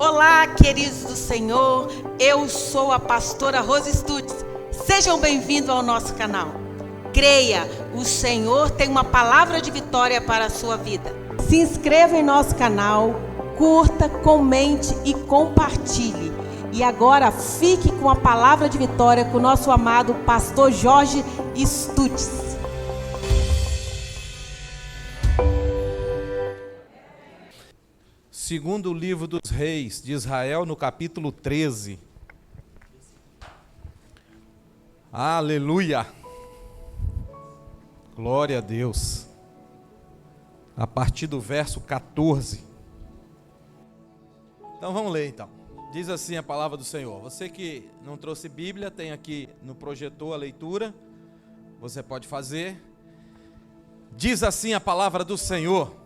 Olá, queridos do Senhor, eu sou a pastora Rose Stutz. Sejam bem-vindos ao nosso canal. Creia, o Senhor tem uma palavra de vitória para a sua vida. Se inscreva em nosso canal, curta, comente e compartilhe. E agora fique com a palavra de vitória com o nosso amado pastor Jorge Stutz. Segundo o livro dos reis de Israel, no capítulo 13. Aleluia! Glória a Deus. A partir do verso 14. Então vamos ler então. Diz assim a palavra do Senhor. Você que não trouxe Bíblia, tem aqui no projetor a leitura. Você pode fazer. Diz assim a palavra do Senhor.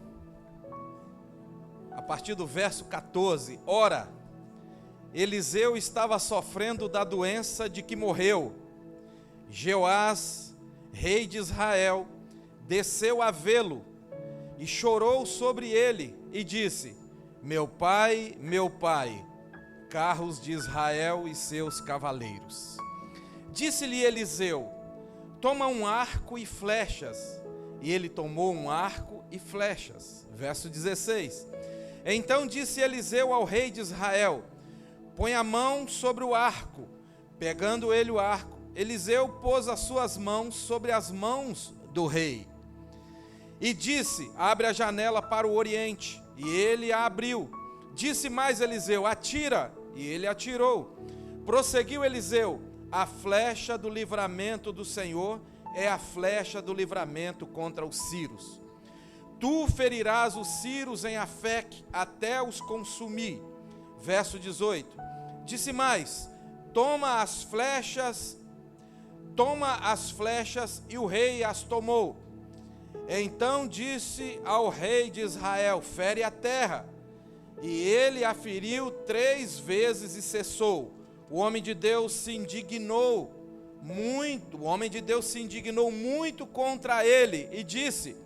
A partir do verso 14, ora, Eliseu estava sofrendo da doença de que morreu. Jeoás, rei de Israel, desceu a vê-lo e chorou sobre ele e disse: meu pai, carros de Israel e seus cavaleiros. Disse-lhe Eliseu: toma um arco e flechas. E ele tomou um arco e flechas. Verso 16. Então disse Eliseu ao rei de Israel: põe a mão sobre o arco. Pegando ele o arco, Eliseu pôs as suas mãos sobre as mãos do rei. E disse: abre a janela para o oriente. E ele a abriu. Disse mais Eliseu: atira. E ele atirou. Prosseguiu Eliseu: a flecha do livramento do Senhor é a flecha do livramento contra os sírios. Tu ferirás os sírios em Afec até os consumir. Verso 18. Disse mais: toma as flechas, e o rei as tomou. Então disse ao rei de Israel: fere a terra. E ele a feriu 3 vezes e cessou. O homem de Deus se indignou muito contra ele e disse: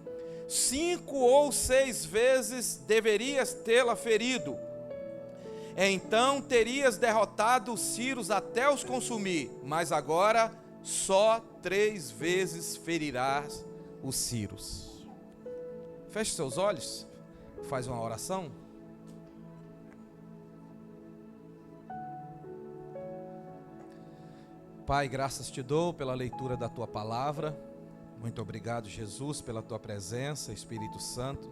5 ou 6 vezes deverias tê-la ferido. Então terias derrotado os sírios até os consumir, mas agora só 3 vezes ferirás os sírios. Feche seus olhos, faz uma oração. Pai, graças te dou pela leitura da tua palavra. Muito obrigado, Jesus, pela tua presença, Espírito Santo.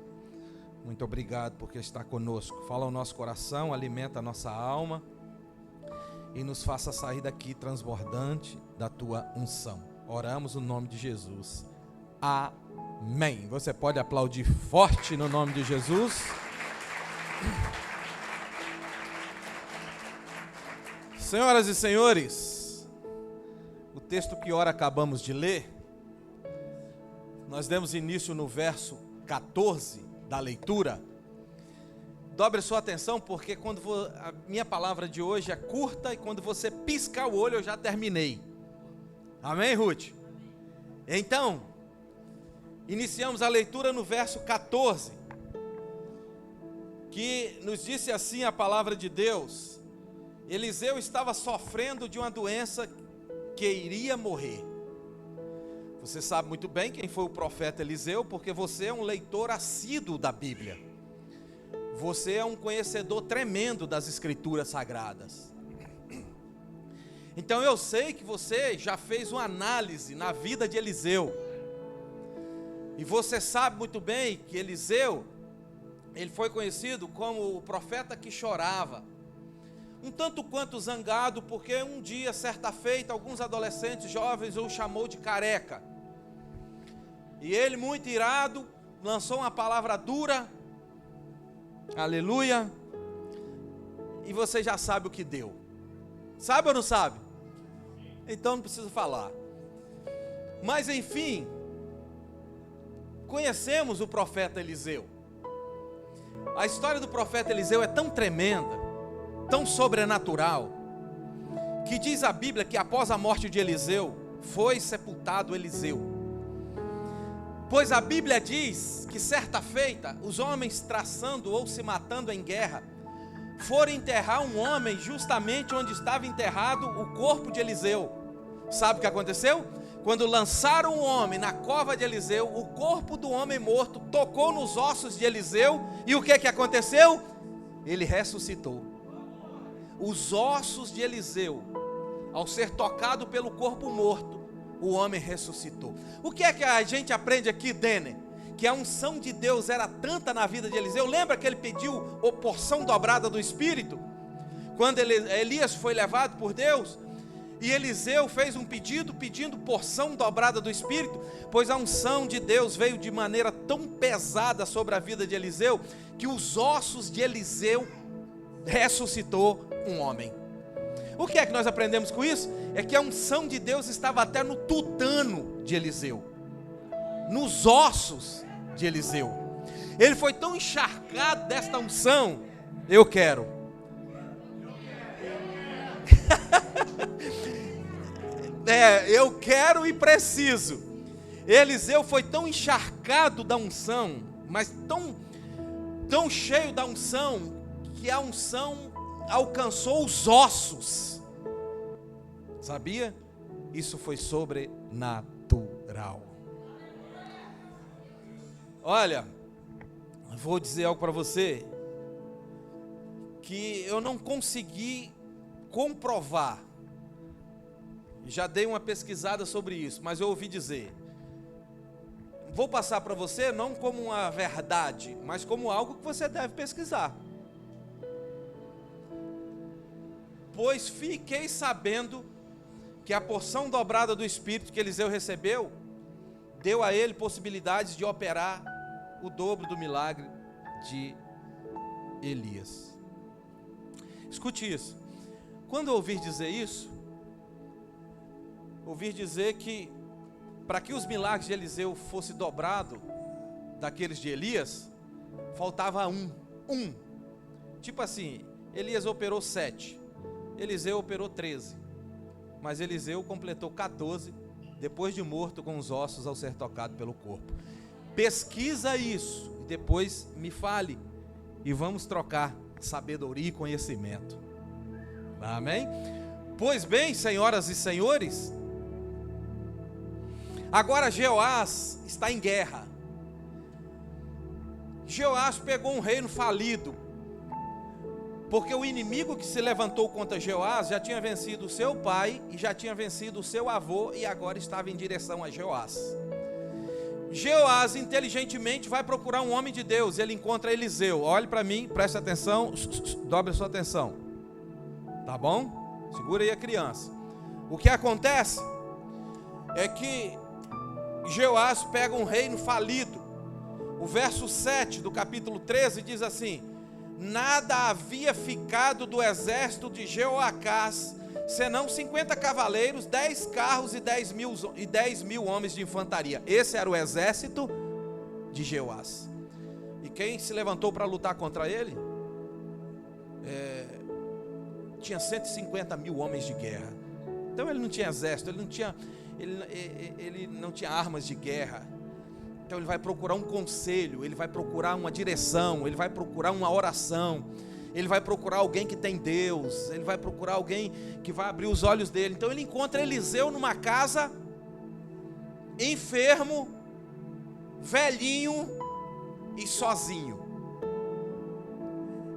Muito obrigado porque está conosco. Fala ao nosso coração, alimenta a nossa alma e nos faça sair daqui transbordante da tua unção. Oramos no nome de Jesus. Amém. Você pode aplaudir forte no nome de Jesus. Senhoras e senhores, o texto que ora acabamos de ler, nós demos início no verso 14 da leitura. Dobre sua atenção, porque a minha palavra de hoje é curta e quando você piscar o olho eu já terminei. Amém, Ruth? Então, iniciamos a leitura no verso 14, que nos disse assim a palavra de Deus: Eliseu estava sofrendo de uma doença que iria morrer. Você sabe muito bem quem foi o profeta Eliseu, porque você é um leitor assíduo da Bíblia. Você é um conhecedor tremendo das Escrituras Sagradas. Então eu sei que você já fez uma análise na vida de Eliseu. E você sabe muito bem que Eliseu, ele foi conhecido como o profeta que chorava. Um tanto quanto zangado, porque um dia, certa feita, alguns adolescentes jovens o chamou de careca. E ele, muito irado, lançou uma palavra dura. Aleluia. E você já sabe o que deu. Sabe ou não sabe? Então não preciso falar. Mas enfim, conhecemos o profeta Eliseu. A história do profeta Eliseu é tão tremenda, tão sobrenatural, que diz a Bíblia que após a morte de Eliseu, foi sepultado Eliseu. Pois a Bíblia diz que certa feita, os homens traçando ou se matando em guerra, foram enterrar um homem justamente onde estava enterrado o corpo de Eliseu. Sabe o que aconteceu? Quando lançaram o homem na cova de Eliseu, o corpo do homem morto tocou nos ossos de Eliseu, e o que aconteceu? Ele ressuscitou. Os ossos de Eliseu, ao ser tocado pelo corpo morto, o homem ressuscitou. O que a gente aprende aqui, Denner? Que a unção de Deus era tanta na vida de Eliseu. Lembra que ele pediu a porção dobrada do Espírito? Quando Elias foi levado por Deus, e Eliseu fez um pedido, pedindo porção dobrada do Espírito, pois a unção de Deus veio de maneira tão pesada sobre a vida de Eliseu, que os ossos de Eliseu ressuscitou um homem. O que nós aprendemos com isso? É que a unção de Deus estava até no tutano de Eliseu, nos ossos de Eliseu. Ele foi tão encharcado desta unção. Eu quero. Eu quero e preciso. Eliseu foi tão encharcado da unção, mas tão cheio da unção, que a unção alcançou os ossos. Sabia? Isso foi sobrenatural. Olha, vou dizer algo para você, que eu não consegui comprovar. Já dei uma pesquisada sobre isso, mas eu ouvi dizer. Vou passar para você não como uma verdade, mas como algo que você deve pesquisar. Pois fiquei sabendo que a porção dobrada do Espírito que Eliseu recebeu, deu a ele possibilidades de operar o dobro do milagre de Elias. Escute isso. Quando eu ouvir dizer isso, ouvir dizer que para que os milagres de Eliseu fossem dobrados daqueles de Elias, faltava um. Tipo assim, Elias operou 7, Eliseu operou 13, mas Eliseu completou 14, depois de morto com os ossos ao ser tocado pelo corpo. Pesquisa isso, e depois me fale, e vamos trocar sabedoria e conhecimento. Amém? Pois bem, senhoras e senhores, agora Jeoás está em guerra. Jeoás pegou um reino falido, porque o inimigo que se levantou contra Jeoás já tinha vencido o seu pai e já tinha vencido o seu avô, e agora estava em direção a Jeoás. Jeoás inteligentemente vai procurar um homem de Deus. Ele encontra Eliseu. Olhe para mim, preste atenção, dobre a sua atenção, tá bom? Segura aí a criança. O que acontece é que Jeoás pega um reino falido. O verso 7 do capítulo 13 diz assim: nada havia ficado do exército de Jeoacás, senão 50 cavaleiros, 10 carros e 10 mil homens de infantaria. Esse era o exército de Jeoás. E quem se levantou para lutar contra ele? Tinha 150 mil homens de guerra. Então ele não tinha exército, ele não tinha armas de guerra. Então ele vai procurar um conselho, ele vai procurar uma direção, ele vai procurar uma oração, ele vai procurar alguém que tem Deus, ele vai procurar alguém que vai abrir os olhos dele. Então ele encontra Eliseu numa casa, enfermo, velhinho e sozinho.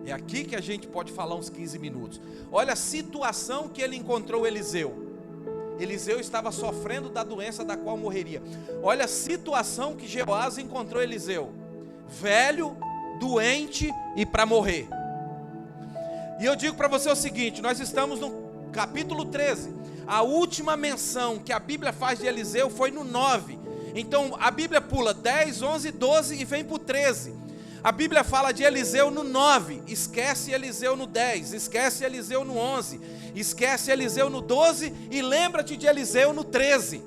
É aqui que a gente pode falar uns 15 minutos. Olha a situação que ele encontrou Eliseu. Eliseu estava sofrendo da doença da qual morreria. Olha a situação que Jeoás encontrou Eliseu: velho, doente e para morrer. E eu digo para você o seguinte: nós estamos no capítulo 13. A última menção que a Bíblia faz de Eliseu foi no 9. Então a Bíblia pula 10, 11, 12 e vem para o 13. A Bíblia fala de Eliseu no 9, esquece Eliseu no 10, esquece Eliseu no 11, esquece Eliseu no 12 e lembra-te de Eliseu no 13.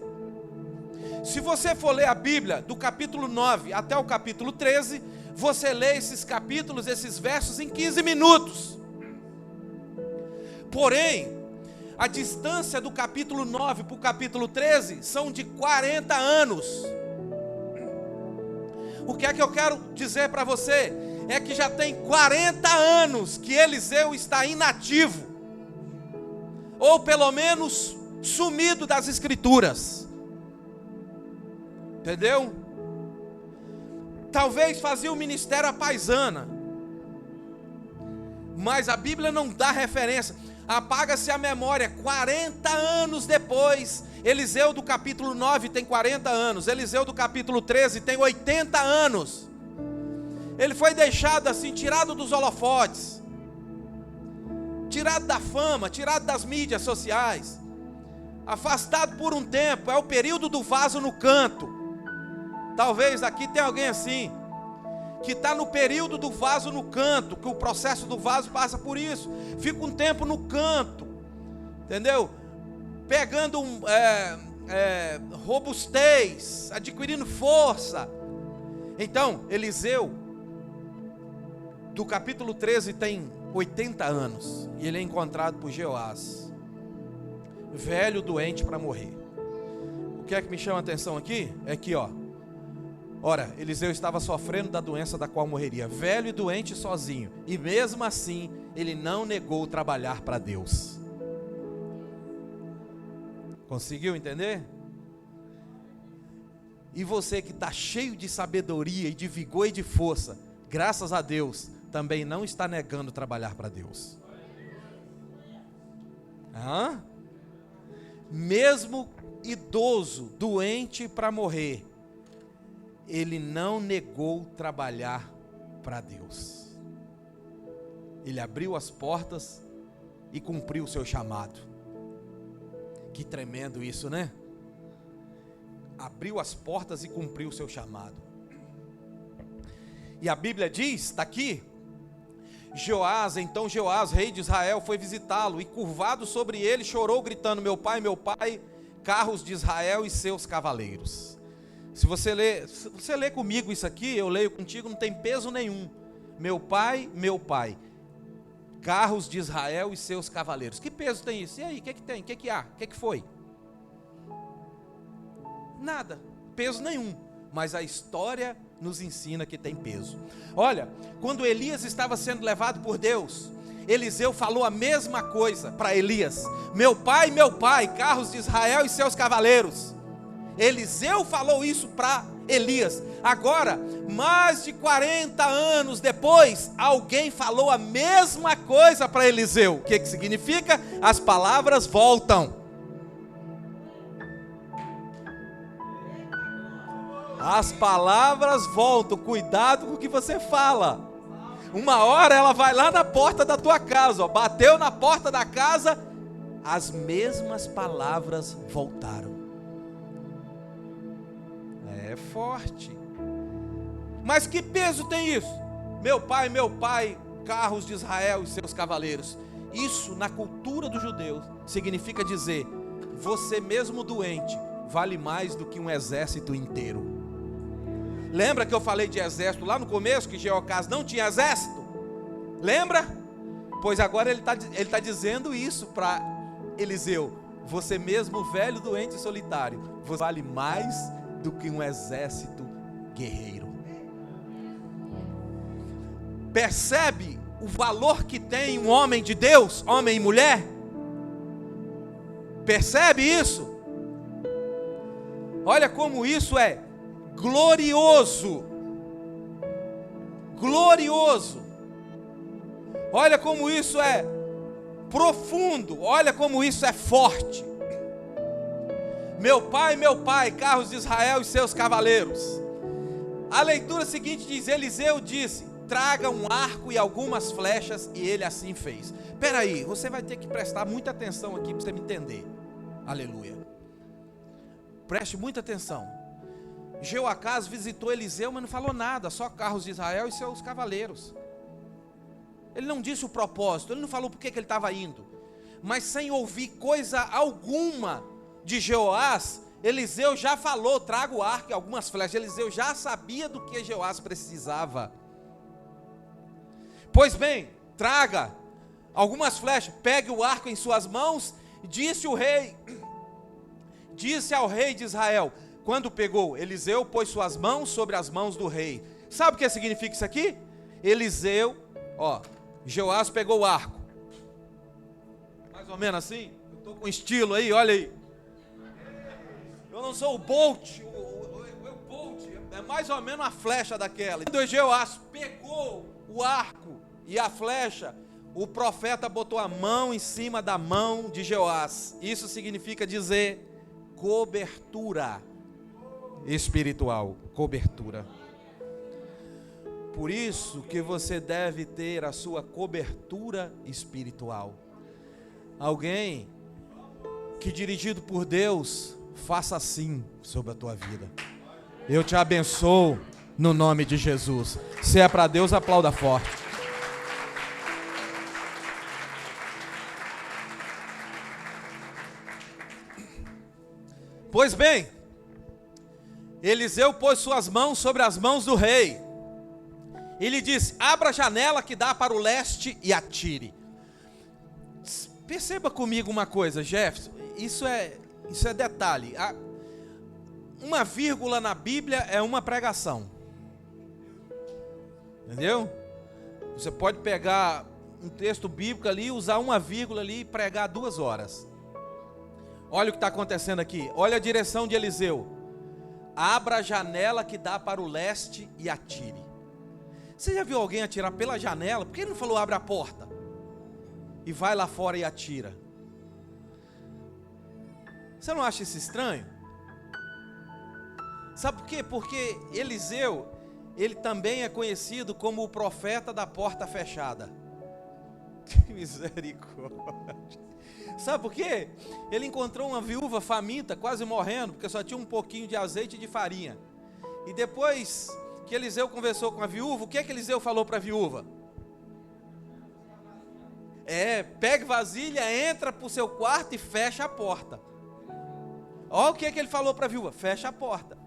Se você for ler a Bíblia do capítulo 9 até o capítulo 13, você lê esses capítulos, esses versos em 15 minutos. Porém, a distância do capítulo 9 para o capítulo 13 são de 40 anos. O que é que eu quero dizer para você? é que já tem 40 anos que Eliseu está inativo, ou pelo menos sumido das escrituras. Entendeu? Talvez fazia o ministério à paisana, mas a Bíblia não dá referência. Apaga-se a memória. 40 anos depois, Eliseu do capítulo 9 tem 40 anos, Eliseu do capítulo 13 tem 80 anos. Ele foi deixado assim, tirado dos holofotes, tirado da fama, tirado das mídias sociais, afastado por um tempo. É o período do vaso no canto. Talvez aqui tenha alguém assim, que está no período do vaso no canto, que o processo do vaso passa por isso. Fica um tempo no canto, entendeu? Pegando robustez, adquirindo força. Então, Eliseu, do capítulo 13, tem 80 anos, e ele é encontrado por Jeoás, velho, doente para morrer. O que é que me chama a atenção aqui? É que, ora, Eliseu estava sofrendo da doença da qual morreria, velho e doente sozinho, e mesmo assim, ele não negou trabalhar para Deus. Conseguiu entender? E você que está cheio de sabedoria e de vigor e de força, graças a Deus, também não está negando trabalhar para Deus. Mesmo idoso, doente para morrer, ele não negou trabalhar para Deus. Ele abriu as portas e cumpriu o seu chamado. Que tremendo isso, né? Abriu as portas e cumpriu o seu chamado. E a Bíblia diz, está aqui, então Jeoás, rei de Israel, foi visitá-lo, e curvado sobre ele, chorou, gritando: meu pai, carros de Israel e seus cavaleiros. Se você lê comigo isso aqui, eu leio contigo, não tem peso nenhum. Meu pai, carros de Israel e seus cavaleiros. Que peso tem isso? E aí, o que tem? O que há? O que foi? Nada, peso nenhum. Mas a história nos ensina que tem peso. Olha, quando Elias estava sendo levado por Deus, Eliseu falou a mesma coisa para Elias: meu pai, carros de Israel e seus cavaleiros. Eliseu falou isso para Elias. Agora, mais de 40 anos depois, alguém falou a mesma coisa para Eliseu. O que significa? As palavras voltam. As palavras voltam. Cuidado com o que você fala. Uma hora ela vai lá na porta da tua casa, bateu na porta da casa, as mesmas palavras voltaram. É forte. Mas que peso tem isso? Meu pai, carros de Israel e seus cavaleiros. Isso na cultura dos judeus significa dizer: você mesmo doente vale mais do que um exército inteiro. Lembra que eu falei de exército lá no começo, que Jeoacás não tinha exército? Lembra? Pois agora ele está dizendo isso para Eliseu: você mesmo velho, doente e solitário, você vale mais do que um exército guerreiro. Percebe o valor que tem um homem de Deus, homem e mulher? Percebe isso? Olha como isso é glorioso. Glorioso. Olha como isso é profundo. Olha como isso é forte. Meu pai, carros de Israel e seus cavaleiros. A leitura seguinte diz: Eliseu disse: traga um arco e algumas flechas, e ele assim fez. Espera aí, você vai ter que prestar muita atenção aqui para você me entender. Aleluia. Preste muita atenção. Jeoacás visitou Eliseu, mas não falou nada, só carros de Israel e seus cavaleiros. Ele não disse o propósito, ele não falou por que ele estava indo. Mas sem ouvir coisa alguma de Jeoás, Eliseu já falou: traga o arco e algumas flechas. Eliseu já sabia do que Jeoás precisava. Pois bem, traga algumas flechas, pegue o arco em suas mãos. Disse ao rei de Israel. Quando pegou, Eliseu pôs suas mãos sobre as mãos do rei. Sabe o que significa isso aqui? Eliseu, Joás pegou o arco. Mais ou menos assim. Eu estou com estilo aí, olha aí. Eu não sou o Bolt. O Bolt é mais ou menos a flecha daquela. Quando Joás pegou o arco e a flecha, o profeta botou a mão em cima da mão de Joás. Isso significa dizer cobertura espiritual. Cobertura. Por isso que você deve ter a sua cobertura espiritual. Alguém que, dirigido por Deus, faça assim sobre a tua vida. Eu te abençoo no nome de Jesus. Se é para Deus, aplauda forte. Pois bem, Eliseu pôs suas mãos sobre as mãos do rei. E lhe disse: abra a janela que dá para o leste e atire. Perceba comigo uma coisa, Jefferson. Isso é detalhe. Uma vírgula na Bíblia é uma pregação. Entendeu? Você pode pegar um texto bíblico ali, usar uma vírgula ali e pregar 2 horas. Olha o que está acontecendo aqui. Olha a direção de Eliseu. Abra a janela que dá para o leste e atire. Você já viu alguém atirar pela janela? Por que ele não falou abre a porta? E vai lá fora e atira. Você não acha isso estranho? Sabe por quê? Porque Eliseu, ele também é conhecido como o profeta da porta fechada. Que misericórdia. Sabe por quê? Ele encontrou uma viúva faminta, quase morrendo, porque só tinha um pouquinho de azeite e de farinha. E depois que Eliseu conversou com a viúva, o que é que Eliseu falou para a viúva? Pegue vasilha, entra para o seu quarto e fecha a porta. Olha o que é que ele falou para a viúva: fecha a porta.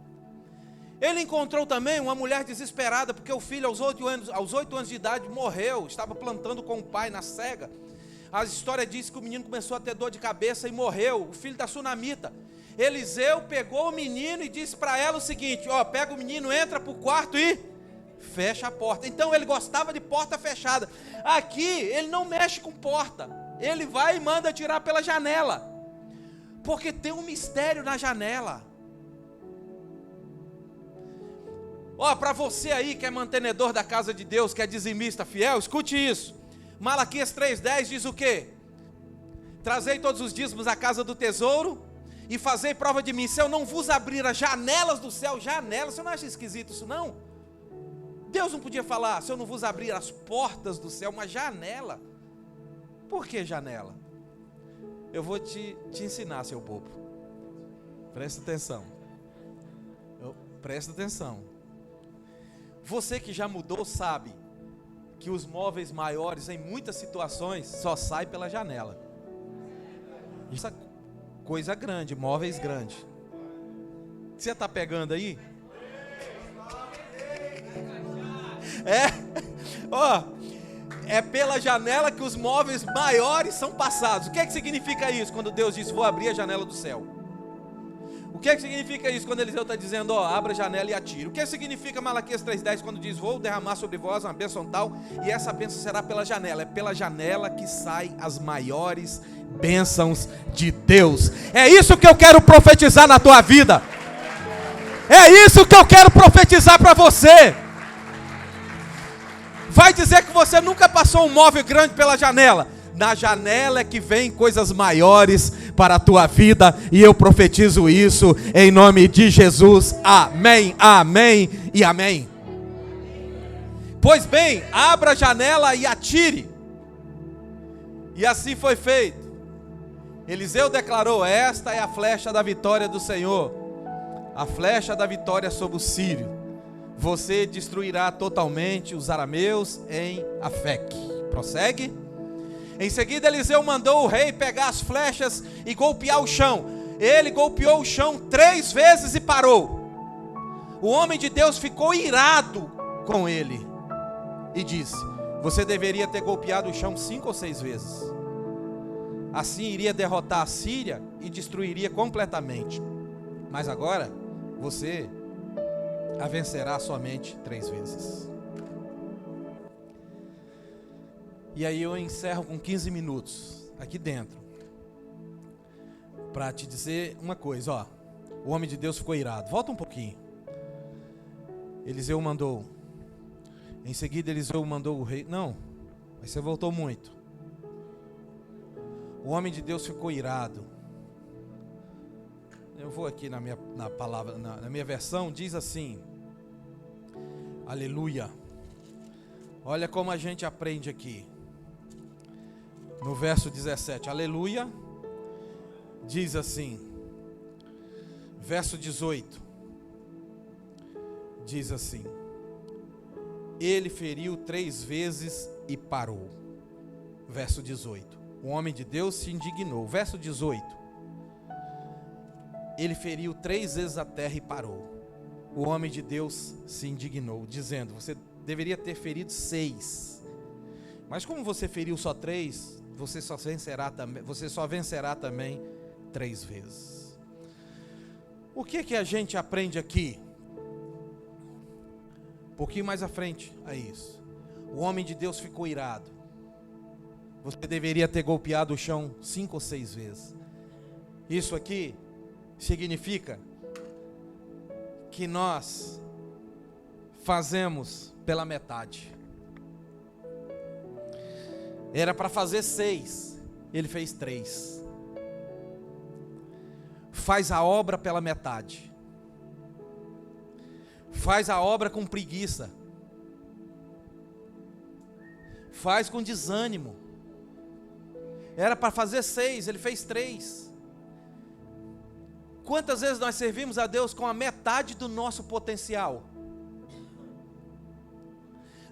Ele encontrou também uma mulher desesperada, porque o filho aos 8 anos de idade morreu, estava plantando com o pai na cega. A história diz que o menino começou a ter dor de cabeça e morreu, o filho da sunamita. Eliseu pegou o menino e disse para ela o seguinte: pega o menino, entra para o quarto e fecha a porta. Então ele gostava de porta fechada. Aqui ele não mexe com porta, ele vai e manda tirar pela janela, porque tem um mistério na janela. Para você aí que é mantenedor da casa de Deus, que é dizimista fiel, escute isso. Malaquias 3,10 diz o quê? Trazei todos os dízimos à casa do tesouro e fazei prova de mim. Se eu não vos abrir as janelas do céu, janelas, você não acha esquisito isso não? Deus não podia falar: se eu não vos abrir as portas do céu, uma janela. Por que janela? Eu vou te ensinar, seu bobo. Presta atenção. Presta atenção. Você que já mudou sabe que os móveis maiores, em muitas situações, só saem pela janela. Isso é coisa grande, móveis grandes. Você está pegando aí? É pela janela que os móveis maiores são passados. O que é que significa isso quando Deus diz: vou abrir a janela do céu? O que é que significa isso quando Eliseu está dizendo: abra a janela e atire? O que significa Malaquias 3,10 quando diz: vou derramar sobre vós uma bênção tal, e essa bênção será pela janela? É pela janela que saem as maiores bênçãos de Deus. É isso que eu quero profetizar na tua vida. É isso que eu quero profetizar para você. Vai dizer que você nunca passou um móvel grande pela janela. Na janela é que vem coisas maiores para a tua vida, e eu profetizo isso em nome de Jesus. Amém, amém e amém. Pois bem, abra a janela e atire. E assim foi feito. Eliseu declarou: esta é a flecha da vitória do Senhor, a flecha da vitória sobre o sírio. Você destruirá totalmente os arameus em Afec. Prossegue. Em seguida Eliseu mandou o rei pegar as flechas e golpear o chão. Ele golpeou o chão 3 vezes e parou. O homem de Deus ficou irado com ele e disse: você deveria ter golpeado o chão 5 ou 6 vezes. Assim iria derrotar a Síria e destruiria completamente. Mas agora você a vencerá somente 3 vezes. E aí eu encerro com 15 minutos aqui dentro, para te dizer uma coisa, ó. O homem de Deus ficou irado. Volta um pouquinho. Eliseu mandou. Em seguida Eliseu mandou o rei. Não, mas você voltou muito. O homem de Deus ficou irado. Eu vou aqui na palavra, na minha versão, diz assim. Aleluia. Olha como a gente aprende aqui. No verso 17, aleluia, diz assim, verso 18, diz assim, ele feriu 3 vezes e parou. Verso 18, o homem de Deus se indignou. Verso 18, ele feriu 3 vezes a terra e parou. O homem de Deus se indignou, dizendo, você deveria ter ferido 6, mas como você feriu só 3, você só vencerá também 3 vezes. O que a gente aprende aqui? Um pouquinho mais à frente a isso. O homem de Deus ficou irado. Você deveria ter golpeado o chão 5 ou 6 vezes. Isso aqui significa que nós fazemos pela metade. Era para fazer 6, ele fez 3. Faz a obra pela metade. Faz a obra com preguiça. Faz com desânimo. Era para fazer 6, ele fez 3. Quantas vezes nós servimos a Deus com a metade do nosso potencial?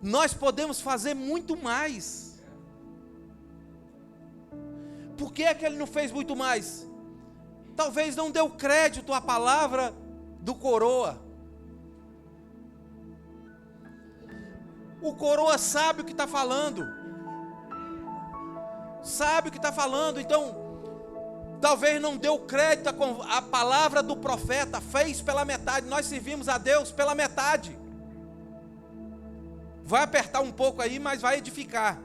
Nós podemos fazer muito mais. Por que é que ele não fez muito mais? Talvez não deu crédito à palavra do coroa. O coroa sabe o que está falando. Sabe o que está falando, então talvez não deu crédito à palavra do profeta, fez pela metade. Nós servimos a Deus pela metade. Vai apertar um pouco aí, mas vai edificar.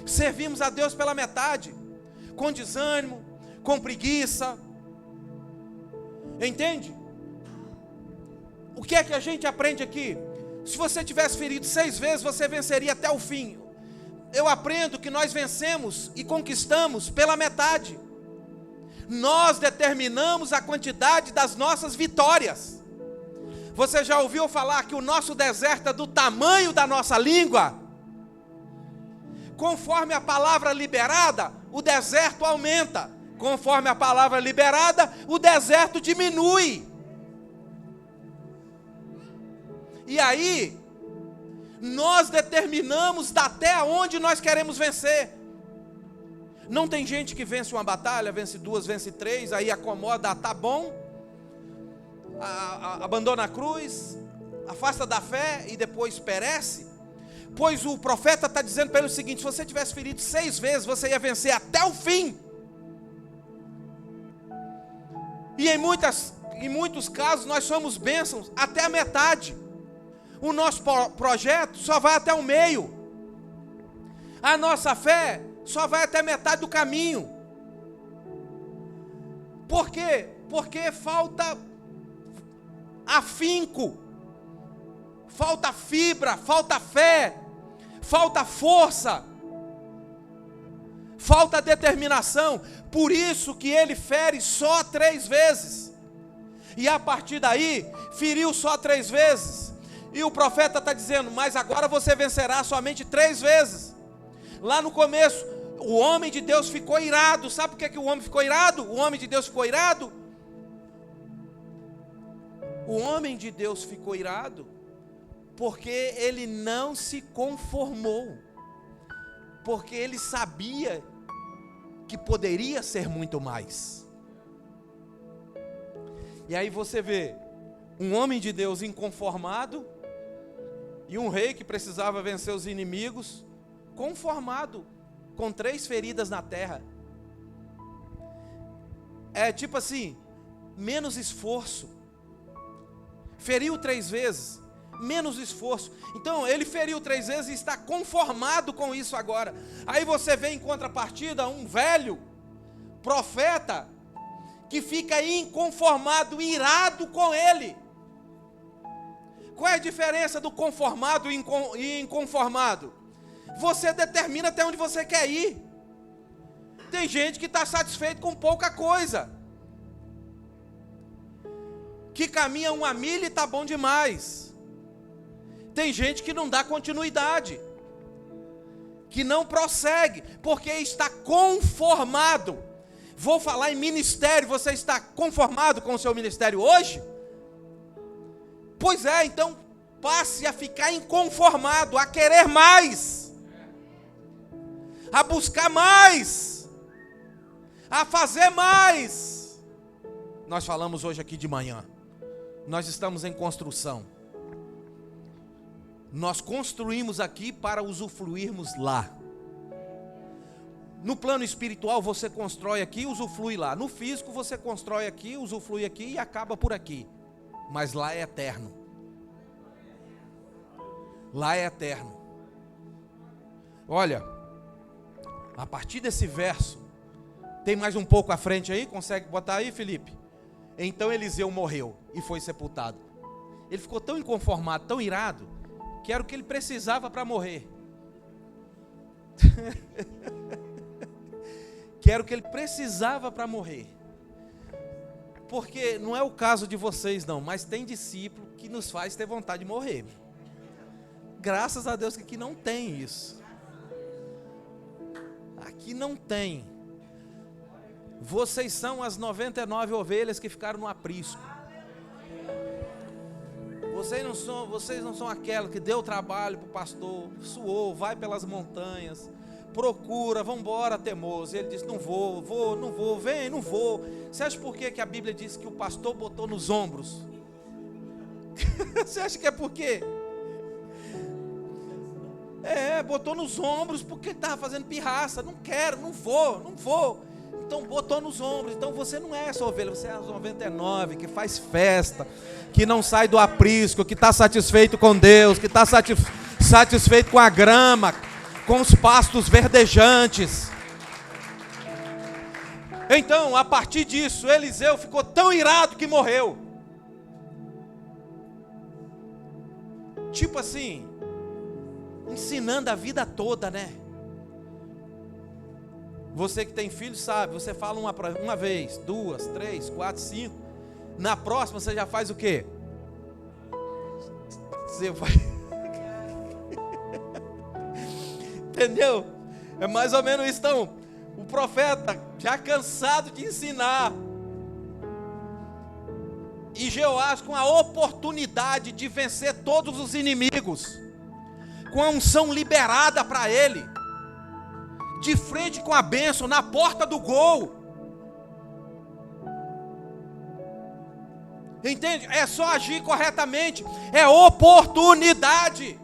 Servimos a Deus pela metade, com desânimo, com preguiça. Entende? O que é que a gente aprende aqui? Se você tivesse ferido 6 vezes, você venceria até o fim. Eu aprendo que nós vencemos e conquistamos pela metade. Nós determinamos a quantidade das nossas vitórias. Você já ouviu falar que o nosso deserto é do tamanho da nossa língua? Conforme a palavra liberada, o deserto aumenta. Conforme a palavra liberada, o deserto diminui. E aí, nós determinamos até onde nós queremos vencer. Não tem gente que vence uma batalha, vence 2, vence 3, aí acomoda, tá bom, abandona a cruz, afasta da fé e depois perece. Pois o profeta está dizendo para ele o seguinte: se você tivesse ferido 6 vezes, você ia vencer até o fim. E em muitos casos nós somos bênçãos até a metade. O nosso projeto só vai até o meio. A nossa fé só vai até metade do caminho. Por quê? Porque falta afinco, falta fibra, falta fé, falta força, falta determinação. Por isso que ele fere só 3 vezes. E a partir daí, feriu só 3 vezes. E o profeta está dizendo, mas agora você vencerá somente 3 vezes. Lá no começo, o homem de Deus ficou irado. Sabe por que o homem ficou irado? O homem de Deus ficou irado. O homem de Deus ficou irado porque ele não se conformou. Porque ele sabia que poderia ser muito mais. E aí você vê um homem de Deus inconformado e um rei que precisava vencer os inimigos, conformado, com 3 feridas na terra. É tipo assim, menos esforço. Feriu 3 vezes, menos esforço. Então ele feriu 3 vezes e está conformado com isso agora. Aí você vê em contrapartida um velho profeta que fica inconformado, irado com ele. Qual é a diferença do conformado e inconformado? Você determina até onde você quer ir. Tem gente que está satisfeito com pouca coisa, que caminha 1 milha e está bom demais. Tem gente que não dá continuidade, que não prossegue, porque está conformado. Vou falar em ministério. Você está conformado com o seu ministério hoje? Pois é, então passe a ficar inconformado, a querer mais, a buscar mais, a fazer mais. Nós falamos hoje aqui de manhã, nós estamos em construção. Nós construímos aqui para usufruirmos lá. No plano espiritual você constrói aqui, usufrui lá. No físico você constrói aqui, usufrui aqui e acaba por aqui. Mas lá é eterno. Lá é eterno. Olha, a partir desse verso, tem mais um pouco à frente aí, consegue botar aí, Felipe? Então Eliseu morreu e foi sepultado. Ele ficou tão inconformado, tão irado, que era o que ele precisava para morrer. Que era o que ele precisava para morrer. Porque não é o caso de vocês não, mas tem discípulo que nos faz ter vontade de morrer. Graças a Deus que aqui não tem isso. Aqui não tem. Vocês são as 99 ovelhas que ficaram no aprisco. Vocês não são aquela que deu trabalho para o pastor, suou, vai pelas montanhas, procura, vamos embora, teimoso. Ele disse, não vou, vem, não vou. Você acha por que a Bíblia diz que o pastor botou nos ombros? Você acha que é por quê? Botou nos ombros porque ele estava fazendo pirraça. Não quero, não vou. Então botou nos ombros. Então você não é essa ovelha, você é as 99 que faz festa, que não sai do aprisco, que está satisfeito com Deus, que está satisfeito com a grama, com os pastos verdejantes. Então, a partir disso, Eliseu ficou tão irado que morreu. Tipo assim, ensinando a vida toda, né? Você que tem filho sabe, você fala uma vez, 2, 3, 4, 5. Na próxima você já faz o quê? Você vai... Entendeu? É mais ou menos isso. Então, o profeta já cansado de ensinar, e Jeoás com a oportunidade de vencer todos os inimigos, com a unção liberada para ele, de frente com a bênção, na porta do gol. Entende? É só agir corretamente. É oportunidade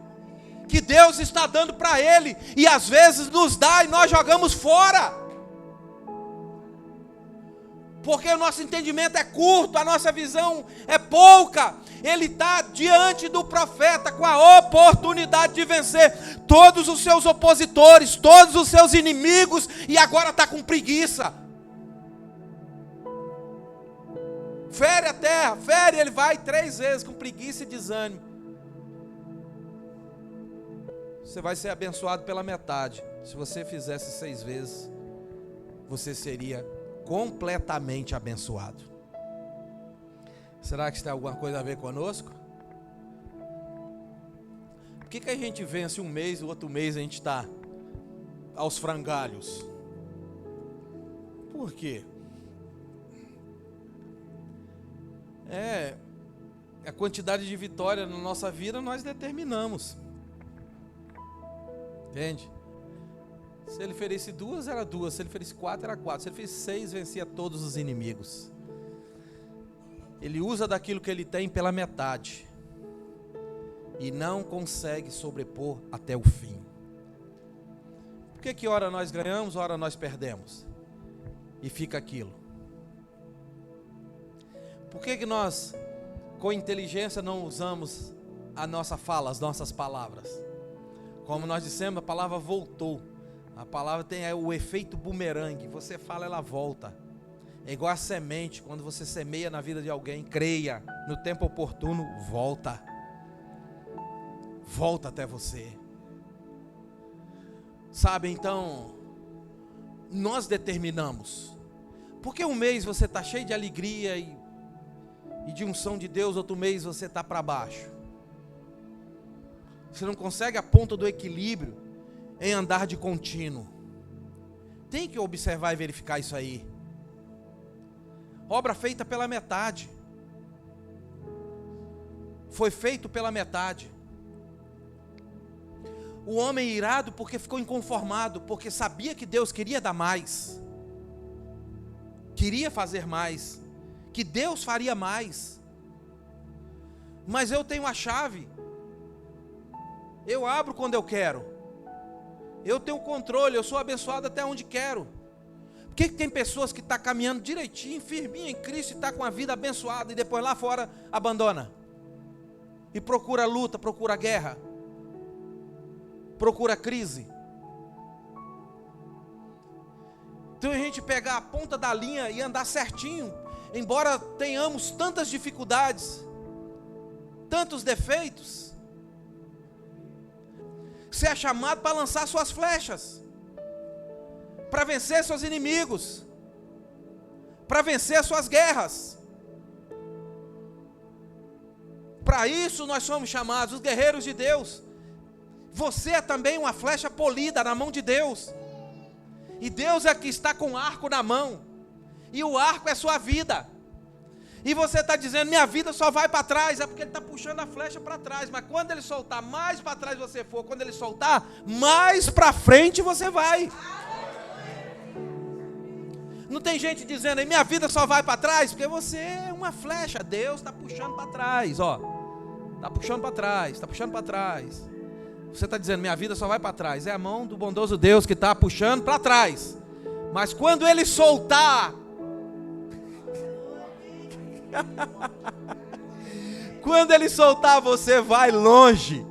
que Deus está dando para ele, e às vezes nos dá e nós jogamos fora, porque o nosso entendimento é curto, a nossa visão é pouca. Ele está diante do profeta com a oportunidade de vencer todos os seus opositores, todos os seus inimigos, e agora está com preguiça. Fere a terra, ele vai 3 vezes com preguiça e desânimo. Você vai ser abençoado pela metade. Se você fizesse 6 vezes, você seria completamente abençoado. Será que isso tem alguma coisa a ver conosco? Por que a gente vence um mês, o outro mês a gente está aos frangalhos? Por quê? A quantidade de vitória na nossa vida nós determinamos. Entende? Se ele ferisse 2, era 2. Se ele ferisse 4, era 4. Se ele ferisse 6, vencia todos os inimigos. Ele usa daquilo que ele tem pela metade e não consegue sobrepor até o fim. Por que ora nós ganhamos, ora nós perdemos? E fica aquilo. Por que nós, com inteligência, não usamos a nossa fala, as nossas palavras. Como nós dissemos, a palavra voltou. A palavra tem o efeito bumerangue. Você fala, ela volta. É igual a semente. Quando você semeia na vida de alguém, creia, no tempo oportuno, volta. Volta até você. Sabe, então, nós determinamos. Porque um mês você está cheio de alegria e de unção de Deus, outro mês você está para baixo. Você não consegue a ponta do equilíbrio em andar de contínuo. Tem que observar e verificar isso aí. Obra feita pela metade. Foi feito pela metade. O homem irado porque ficou inconformado, porque sabia que Deus queria dar mais. Queria fazer mais. Que Deus faria mais. Mas eu tenho a chave. Eu abro quando eu quero. Eu tenho controle, eu sou abençoado até onde quero. Por que tem pessoas que estão caminhando direitinho, firminho em Cristo, e está com a vida abençoada, e depois lá fora abandona? E procura luta, procura guerra, procura crise. Então a gente pegar a ponta da linha e andar certinho, embora tenhamos tantas dificuldades, tantos defeitos. Você é chamado para lançar suas flechas, para vencer seus inimigos, para vencer suas guerras. Para isso nós somos chamados, os guerreiros de Deus. Você é também uma flecha polida na mão de Deus. E Deus é que está com o arco na mão. E o arco é sua vida. E você está dizendo, minha vida só vai para trás. É porque Ele está puxando a flecha para trás. Mas quando Ele soltar, mais para trás você for. Quando Ele soltar, mais para frente você vai. Não tem gente dizendo, minha vida só vai para trás. Porque você é uma flecha. Deus está puxando para trás. Está puxando para trás, está puxando para trás. Você está dizendo, minha vida só vai para trás. É a mão do bondoso Deus que está puxando para trás. Mas quando Ele soltar... Quando Ele soltar, você vai longe.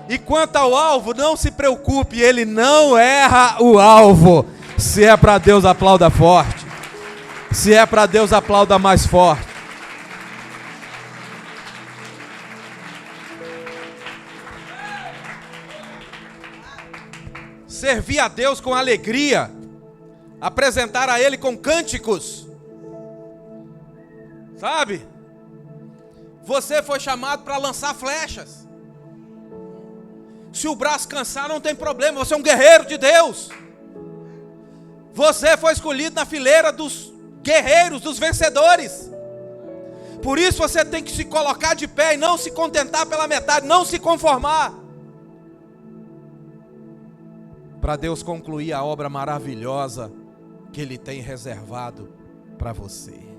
E quanto ao alvo, não se preocupe, Ele não erra o alvo. Se é para Deus, aplauda forte. Se é para Deus, aplauda mais forte. Servir a Deus com alegria, apresentar a Ele com cânticos. Sabe? Você foi chamado para lançar flechas. Se o braço cansar, não tem problema, você é um guerreiro de Deus. Você foi escolhido na fileira dos guerreiros, dos vencedores. Por isso você tem que se colocar de pé e não se contentar pela metade, não se conformar. Para Deus concluir a obra maravilhosa que Ele tem reservado para você.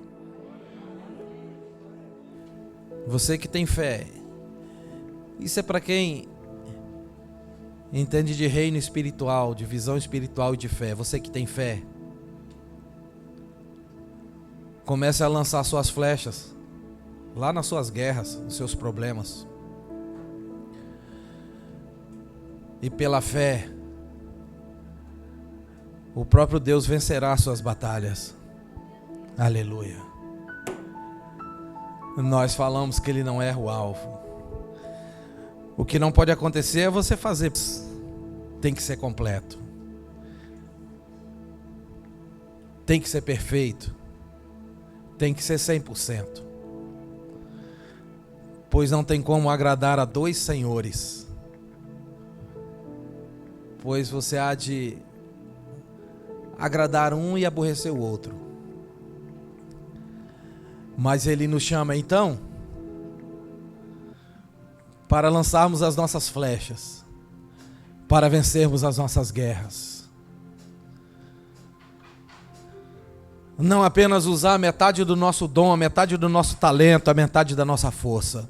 Você que tem fé. Isso é para quem entende de reino espiritual, de visão espiritual e de fé. Você que tem fé. Comece a lançar suas flechas lá nas suas guerras, nos seus problemas. E pela fé, o próprio Deus vencerá suas batalhas. Aleluia. Nós falamos que Ele não erra o alvo. O que não pode acontecer é você fazer. Tem que ser completo. Tem que ser perfeito. Tem que ser 100%. Pois não tem como agradar a dois senhores. Pois você há de agradar um e aborrecer o outro. Mas Ele nos chama então para lançarmos as nossas flechas, para vencermos as nossas guerras. Não apenas usar metade do nosso dom, a metade do nosso talento, a metade da nossa força.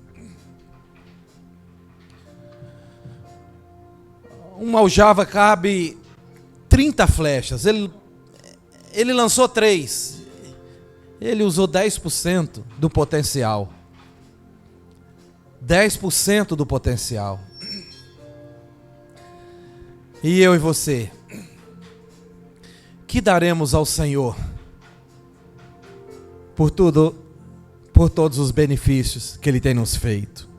Uma aljava cabe 30 flechas. Ele lançou 3. Ele usou 10% do potencial. 10% do potencial. E eu e você, que daremos ao Senhor por todos os benefícios que Ele tem nos feito?